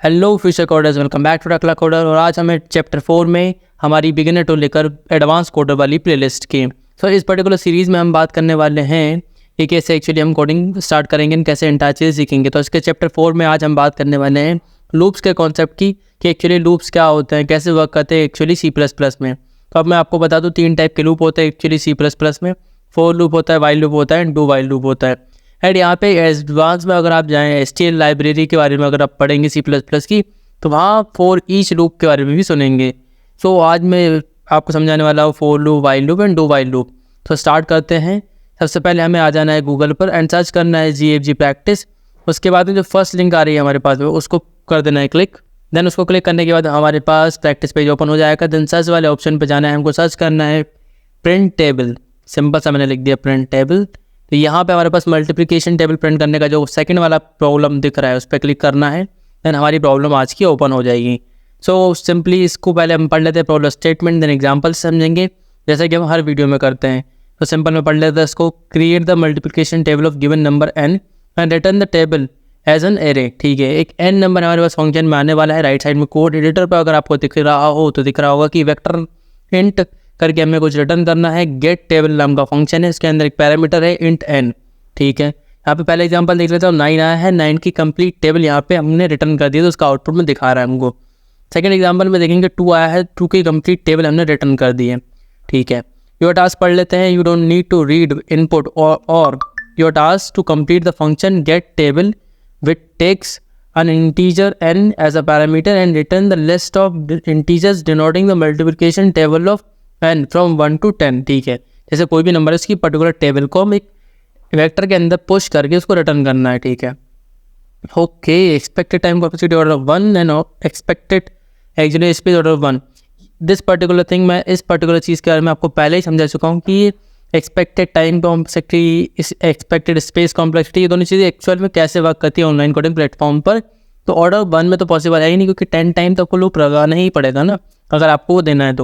Hello future coders, welcome back to Takla coder. और आज हमें चैप्टर 4 में हमारी बिगिनर टू लेकर एडवांस कोडर वाली प्लेलिस्ट की। सो इस पर्टिकुलर सीरीज़ में हम बात करने वाले हैं कि कैसे एक्चुअली हम कोडिंग स्टार्ट करेंगे, कैसे इंटायर चीज़ सीखेंगे। तो इसके चैप्टर 4 में आज हम बात करने वाले हैं लूप्स के कॉन्सेप्ट की, कि एक्चुअली लूप्स क्या होते हैं, कैसे वर्क करते हैं एक्चुअली C++ में। तो अब मैं आपको बता दूँ 3 टाइप के लूप होते हैं एक्चुअली C++ में। फॉर लूप होता है, वाइल लूप होता है एंड डू वाइल लूप होता है। एंड यहाँ पे एडवांस में अगर आप जाएँ STL लाइब्रेरी के बारे में अगर आप पढ़ेंगे C++ की, तो वहाँ फॉर ईच लूप के बारे में भी सुनेंगे। सो आज मैं आपको समझाने वाला हूँ for loop, while loop and do while loop. तो स्टार्ट करते हैं। सबसे पहले हमें आ जाना है गूगल पर एंड सर्च करना है GFG प्रैक्टिस। उसके बाद में जो फर्स्ट लिंक आ रही है हमारे पास में, उसको कर देना है क्लिक। देन उसको क्लिक करने के बाद हमारे पास प्रैक्टिस पेज ओपन हो जाएगा। देन सर्च वाले ऑप्शन पर जाना है, हमको सर्च करना है प्रिंट टेबल। सिंपल सा मैंने लिख दिया प्रिंट टेबल। तो यहाँ पे हमारे पास मल्टीप्लिकेशन टेबल प्रिंट करने का जो सेकंड वाला प्रॉब्लम दिख रहा है, उस पर क्लिक करना है। देन हमारी प्रॉब्लम आज की ओपन हो जाएगी। सो सिंपली इसको पहले हम पढ़ लेते हैं प्रॉब्लम स्टेटमेंट, देन एग्जांपल समझेंगे जैसे कि हम हर वीडियो में करते हैं। तो सिंपल में पढ़ लेते हैं इसको। Create the multiplication table of given number n and return the table as an array. ठीक है, एक n नंबर हमारे पास फंक्शन में आने वाला है। राइट साइड में कोड एडिटर पर अगर आपको दिख रहा हो तो दिख रहा होगा कि वेक्टर इंट करके हमें कुछ रिटर्न करना है। गेट टेबल नाम का फंक्शन है, इसके अंदर एक पैरामीटर है इंट n। ठीक है, यहाँ पे पहले एग्जांपल देख लेते हैं। 9 आया है, 9 की कंप्लीट टेबल यहाँ पे हमने रिटर्न कर दिया, तो उसका आउटपुट में दिखा रहा है हमको। सेकंड एग्जांपल में देखेंगे 2 आया है, 2 की कंप्लीट टेबल हमने रिटर्न कर दी है। ठीक है, योर टास्क पढ़ लेते हैं। You don't need to read input और your task to complete the function get table which takes an integer n as a parameter and return the list of integers denoting the multiplication table of n from 1 to 10। ठीक है, जैसे कोई भी number है उसकी particular table को हम एक वेक्टर के अंदर पुश करके उसको रिटर्न करना है। ठीक है, okay. Expected time complexity order 1 and expected actually space order 1। This particular thing, मैं इस पर्टिकुलर चीज़ के बारे में आपको पहले ही समझा चुका हूँ कि expected time complexity, expected space complexity, ये दोनों चीज़ें एक्चुअल में कैसे वर्क करती है ऑनलाइन कोडिंग प्लेटफॉर्म पर। तो ऑर्डर 1 में तो पॉसिबल है ही नहीं, क्योंकि 10 टाइम तो आपको लूप लगाना ही पड़ेगा ना, अगर आपको वो देना है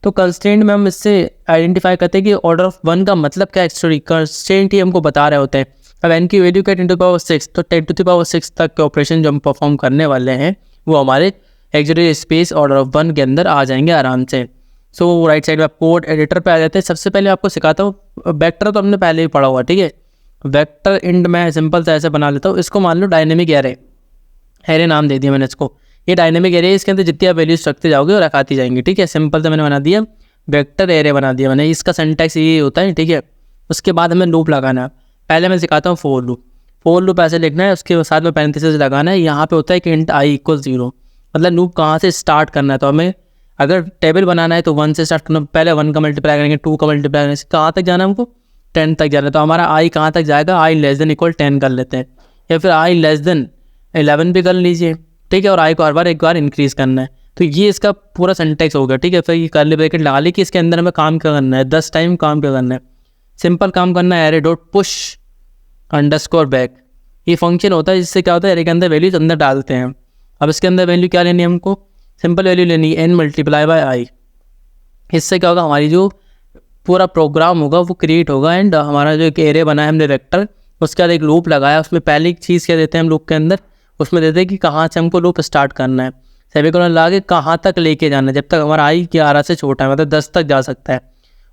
तो कंस्ट्रेंट में हम इससे आइडेंटिफाई करते हैं कि ऑर्डर ऑफ 1 का मतलब क्या है। एक्चुअली कंस्ट्रेंट ही हमको बता रहे होते हैं। अब n की वैल्यू का 10⁻6, तो 10⁻6 तक के ऑपरेशन जो हम परफॉर्म करने वाले हैं वो हमारे एक्चुअली स्पेस ऑर्डर ऑफ 1 के अंदर आ जाएंगे आराम से। सो राइट साइड में आप कोड एडिटर पे आ जाते हैं। सबसे पहले आपको सिखाता हूँ, वेक्टर तो हमने पहले ही पढ़ा हुआ। ठीक है, वेक्टर इंट मैं सिंपल सा ऐसे बना लेता हूँ। इसको मान लो डायनेमिक एरे नाम दे दिया मैंने इसको। ये डायनेमिक एरे, इसके अंदर जितनी आप वैल्यूज रखते जाओगे और रखाती जाएंगी। ठीक है, सिंपल से मैंने बना दिया वेक्टर एरे बना दिया मैंने। इसका सिंटैक्स ये होता है। ठीक है, उसके बाद हमें लूप लगाना है। पहले मैं सिखाता हूँ फॉर लूप। फॉर लूप ऐसे लिखना है, उसके साथ में पैरेंथेसिस लगाना है। यहाँ पे होता है कि इंट i = 0, मतलब लूप कहाँ से स्टार्ट करना है। तो हमें अगर टेबल बनाना है तो 1 से स्टार्ट करना। पहले 1 का मल्टीप्लाई करेंगे, 2 का मल्टीप्लाई करेंगे, कहाँ तक जाना है हमको 10 तक जाना है। तो हमारा i कहाँ तक जाएगा, i <= 10 कर लेते हैं, या फिर i <= 11 भी कर लीजिए। ठीक है, और i को हर बार एक बार इंक्रीज़ करना है। तो ये इसका पूरा सिंटैक्स हो गया। ठीक है, फिर ये कर्ली ब्रैकेट लगा ली कि इसके अंदर हमें काम क्या करना है, 10 टाइम काम क्या करना है। सिंपल काम करना है, array.push_back। ये फंक्शन होता है, जिससे क्या होता है, एरे के अंदर वैल्यूज अंदर डालते हैं। अब इसके अंदर वैल्यू क्या लेनी है हमको, सिंपल वैल्यू लेनी है n × i। इससे क्या होगा, हमारी जो पूरा प्रोग्राम होगा वो क्रिएट होगा। एंड हमारा जो एक एरे बना है हमने वेक्टर, उसके बाद एक लूप लगाया। उसमें पहली चीज़ क्या देते हैं हम लूप के अंदर, उसमें देते हैं कि कहाँ से हमको लूप स्टार्ट करना है। सेमीकोलन लगा के कहाँ तक लेके जाना है, जब तक हमारा i 11 से छोटा है, मतलब 10 तक जा सकता है।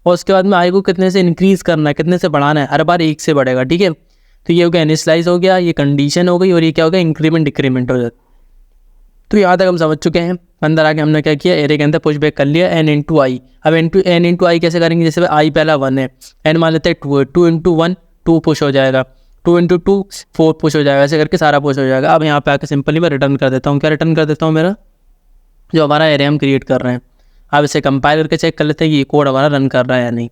और उसके बाद में i को कितने से इंक्रीज़ करना है, कितने से बढ़ाना है, हर बार 1 से बढ़ेगा। ठीक है, तो ये हो गया इनिशियलाइज हो गया, ये कंडीशन हो गई, और ये क्या हो गया, इंक्रीमेंट डिक्रीमेंट हो जाता। तो यहाँ तक हम समझ चुके हैं। अंदर आके हमने क्या किया, एरे के अंदर पुश बैक कर लिया n × i। अब n × i कैसे करेंगे, जैसे i पहला 1 है, n मान लेते हैं 2 है, 2 × 1 2 पुश हो जाएगा, 2 × 2 4 पुश हो जाएगा, ऐसे करके सारा पुश हो जाएगा। अब यहाँ पे आके सिंपली मैं रिटर्न कर देता हूँ। क्या रिटर्न कर देता हूँ, मेरा जो हमारा एरे हम क्रिएट कर रहे हैं। अब इसे कंपाइल करके चेक कर लेते हैं कि ये कोड हमारा रन कर रहा है या नहीं।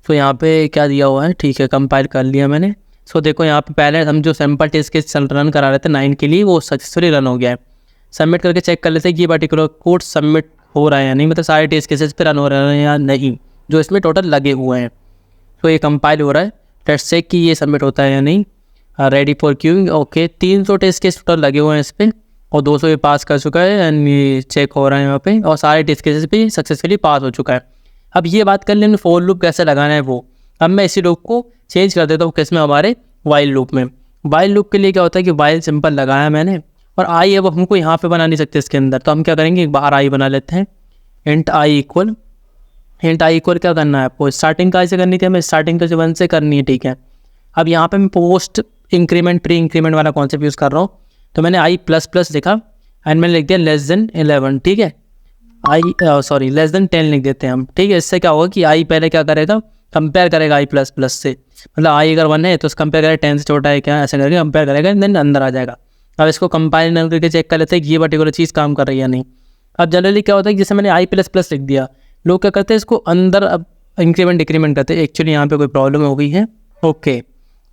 सो यहाँ पे क्या दिया हुआ है, ठीक है, कंपाइल कर लिया मैंने। सो देखो यहाँ पे पहले हम जो सैम्पल टेस्ट केस रन करा रहे थे 9 के लिए, वो सक्सेसफुली रन हो गया है। सबमिट करके चेक कर लेते हैं कि ये पर्टिकुलर कोड सबमिट हो रहा है या नहीं, मतलब सारे टेस्ट केसेस पे रन हो रहे हैं या नहीं, जो इसमें टोटल लगे हुए हैं। तो ये कंपाइल हो रहा है, लेट्स चेक कि ये सबमिट होता है या नहीं। Ready for queuing, okay. 300 test case total लगे हुए हैं इस पर, और 200 ये पास कर चुका है। एंड ये चेक हो रहा है यहाँ पे, और सारे टेस्ट केसेस पे सक्सेसफुली पास हो चुका है। अब ये बात कर लें फॉर लूप कैसे लगाना है वो। अब मैं इसी लूप को चेंज कर देता हूँ किस में, हमारे वाइल लूप में। वाइल लूप के लिए क्या होता है कि वाइल सिंपल लगाया मैंने, और आई अब हमको यहाँ पे बना नहीं सकते इसके अंदर, तो हम क्या करेंगे, एक बाहर आई बना लेते हैं। इंट आई इक्वल क्या करना है आपको, स्टार्टिंग का से करनी थी हमें, स्टार्टिंग तो 1 से करनी है, ठीक है। अब यहाँ पे मैं पोस्ट इंक्रीमेंट प्री इंक्रीमेंट वाला कॉन्सेप्ट यूज़ कर रहा हूँ, तो मैंने आई प्लस प्लस लिखा एंड मैंने लिख दिया लेस देन 11, ठीक है। लेस देन 10 लिख देते हैं हम, ठीक है। इससे क्या होगा कि आई पहले क्या करेगा, कंपेयर करेगा आई प्लस प्लस से, मतलब आई अगर 1 है तो कंपेयर करेगा 10 से छोटा है क्या, ऐसा करके कंपेयर करेगा, देन अंदर आ जाएगा। अब इसको कंपाइल करके चेक कर लेते हैं कि ये पर्टिकुलर चीज़ काम कर रही है या नहीं। अब जनरली क्या होता है कि जैसे मैंने आई प्लस प्लस लिख दिया, लोग क्या करते हैं इसको अंदर अब इंक्रीमेंट डिक्रीमेंट करते हैं। एक्चुअली यहाँ पे कोई प्रॉब्लम हो गई है, ओके।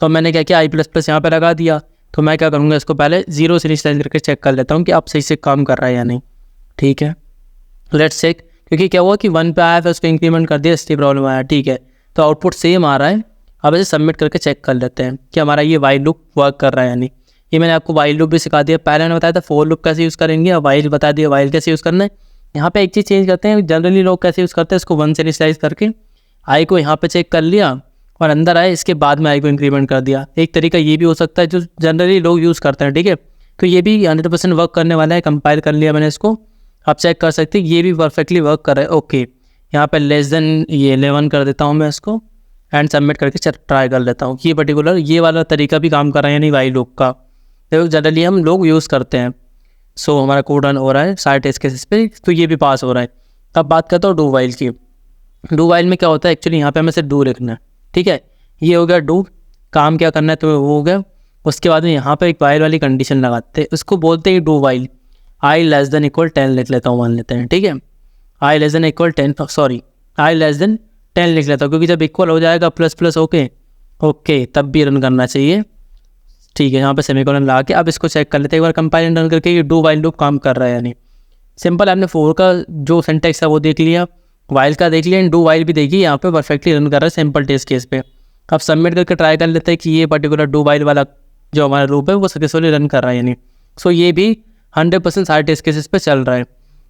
तो मैंने क्या किया, आई प्लस प्लस यहाँ पर लगा दिया, तो मैं क्या करूँगा, इसको पहले 0 से इनिशियलाइज करके चेक कर लेता हूँ कि आप सही से काम कर रहा है या नहीं, ठीक है। लेट्स चेक, क्योंकि क्या हुआ कि 1 पे आया फिर उसको इंक्रीमेंट कर दिया इसलिए प्रॉब्लम आया, ठीक है। तो आउटपुट सेम आ रहा है। अब इसे सबमिट करके चेक कर लेते हैं कि हमारा ये वाइल लूप वर्क कर रहा है या नहीं। ये मैंने आपको वाइल लूप भी सिखा दिया, पहले मैंने बताया था फॉर लूप कैसे यूज़ करेंगे, और वाइल बता दिया वाइल कैसे यूज़ करना है। यहाँ पे एक चीज़ चेंज करते हैं, जनरली लोग कैसे यूज़ करते हैं, इसको 1 से इनिशियलाइज करके आई को यहाँ पे चेक कर लिया और अंदर आए, इसके बाद में आई को इंक्रीमेंट कर दिया। एक तरीका ये भी हो सकता है जो जनरली लोग यूज़ करते हैं, ठीक है। तो ये भी 100% वर्क करने वाला है। कंपाइल कर लिया मैंने इसको, आप चेक कर सकते हैं ये भी परफेक्टली वर्क कर रहा है, ओके। यहाँ पे लेस देन ये 11 कर देता हूँ मैं इसको एंड सबमिट करके ट्राई कर लेता हूँ कि ये पर्टिकुलर ये वाला तरीका भी काम कर रहा है या नहीं वाइल लूप का, तो जनरली हम लोग यूज़ करते हैं। सो हमारा कोड रन हो रहा है सारे टेस्ट केसेस पे, तो ये भी पास हो रहा है। अब बात करता हूँ डू वाइल की। डू वाइल में क्या होता है, एक्चुअली यहाँ पे हमें सिर्फ डू लिखना है, ठीक है। ये हो गया डू, काम क्या करना है तो वो हो गया। उसके बाद में यहाँ पे एक वाइल वाली कंडीशन लगाते हैं, उसको बोलते हैं do while. I less than equal 10 लिख लेता हूँ, मान लेते हैं, ठीक है। आई लेस देन इक्वल 10, आई लेस देन 10 लिख लेता हूँ, क्योंकि जब इक्वल हो जाएगा प्लस प्लस ओके तब भी रन करना चाहिए, ठीक है। यहाँ पे सेमीकोलन लगा के अब इसको चेक कर लेते हैं एक बार कंपाइल रन करके, ये डू वाइल लूप काम कर रहा है या नहीं। सिंपल, आपने फोर का जो सिंटैक्स है वो देख लिया, वाइल का देख लिया, एंड डू वाइल भी देखिए, यहाँ पे परफेक्टली रन कर रहा है सिंपल टेस्ट केस पे। अब सबमिट करके ट्राई कर लेते हैं कि ये पर्टिकुलर डू वाइल वाला जो हमारा लूप है वो सक्सेसफुली रन कर रहा है या नहीं। सो ये भी 100% सारे टेस्ट केसेस पे चल रहा है।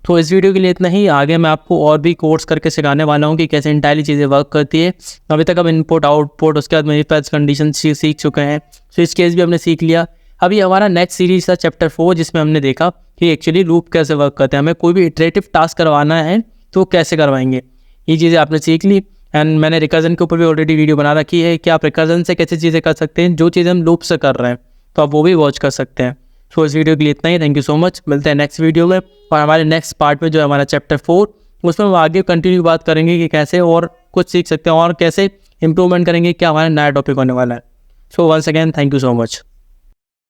तो इस वीडियो के लिए इतना ही। आगे मैं आपको और भी कोर्स करके सिखाने वाला हूँ कि कैसे इंटायरली चीज़ें वर्क करती है। अभी तक हम इनपुट आउटपुट उसके बाद मैनिफेस्ट कंडीशन सीख चुके हैं, स्विच केस भी हमने सीख लिया। अभी हमारा नेक्स्ट सीरीज था चैप्टर 4, जिसमें हमने देखा कि एक्चुअली लूप कैसे वर्क करते हैं, हमें कोई भी इटरेटिव टास्क करवाना है तो कैसे करवाएंगे। ये चीज़ें आपने सीख ली। एंड मैंने रिकर्जन के ऊपर भी ऑलरेडी वीडियो बना रखी है कि आप रिकर्जन से कैसे चीज़ें कर सकते हैं, जो चीज़ें हम लूप से कर रहे हैं, तो आप वो भी वॉच कर सकते हैं। सो इस वीडियो के लिए इतना ही। Thank you so much. मिलते हैं नेक्स्ट वीडियो में, और हमारे नेक्स्ट पार्ट में जो है हमारा चैप्टर 4, उसमें हम आगे कंटिन्यू बात करेंगे कि कैसे और कुछ सीख सकते हैं और कैसे इंप्रूवमेंट करेंगे, क्या हमारा नया टॉपिक होने वाला है। So once again thank you so much.